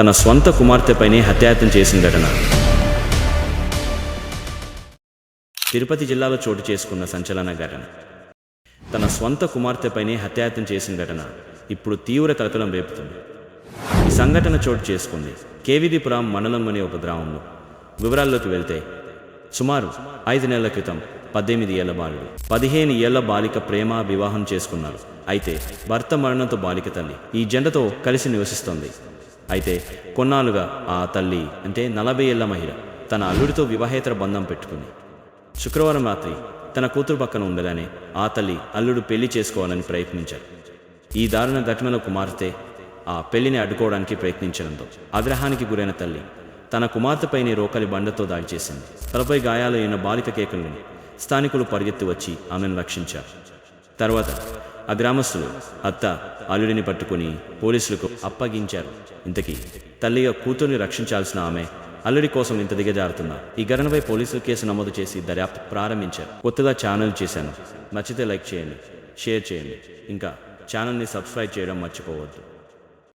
తన స్వంత కుమార్తెపైనే హత్యాయత్నం చేసిన ఘటన. తిరుపతి జిల్లాలో చోటు చేసుకున్న సంచలన ఘటన. తన స్వంత కుమార్తెపైనే హత్యాయత్నం చేసిన ఘటన ఇప్పుడు తీవ్ర కలకలం రేపుతుంది. ఈ సంఘటన చోటు చేసుకుంది కేవిదిపురం మండలంలోని ఒక గ్రామంలో. వివరాల్లోకి వెళ్తే, సుమారు 5 నెలల క్రితం 18 ఏళ్ల బాలుడు 15 ఏళ్ల బాలిక ప్రేమ వివాహం చేసుకున్నారు. అయితే భర్త మరణంతో బాలిక తల్లి ఈ జంటతో కలిసి నివసిస్తోంది. అయితే కొన్నాళ్ళుగా ఆ తల్లి, అంటే 40 ఏళ్ల మహిళ, తన అల్లుడితో వివాహేతర బంధం పెట్టుకుంది. శుక్రవారం రాత్రి తన కూతురు పక్కన ఉండగానే ఆ తల్లి అల్లుడు పెళ్లి చేసుకోవాలని ప్రయత్నించారు. ఈ దారుణ ఘటనలో కుమార్తె ఆ పెళ్లిని అడ్డుకోవడానికి ప్రయత్నించడంతో ఆగ్రహానికి గురైన తల్లి తన కుమార్తెపైనే రోకలి బండతో దాడి చేసింది. తలపై గాయాలు అయిన బాలిక కేకలు విని స్థానికులు పరిగెత్తి వచ్చి ఆమెను రక్షించారు. తర్వాత ఆ గ్రామస్తులు అత్త అల్లుడిని పట్టుకుని పోలీసులకు అప్పగించారు. ఇంతకీ తల్లిగా కూతుర్ని రక్షించాల్సిన ఆమె అల్లుడి కోసం ఇంత దిగజారుతున్నా. ఈ ఘటనపై పోలీసులు కేసు నమోదు చేసి దర్యాప్తు ప్రారంభించారు. కొత్తగా ఛానల్ చేశాను, నచ్చితే లైక్ చేయండి, షేర్ చేయండి, ఇంకా ఛానల్ని సబ్స్క్రైబ్ చేయడం మర్చిపోవద్దు.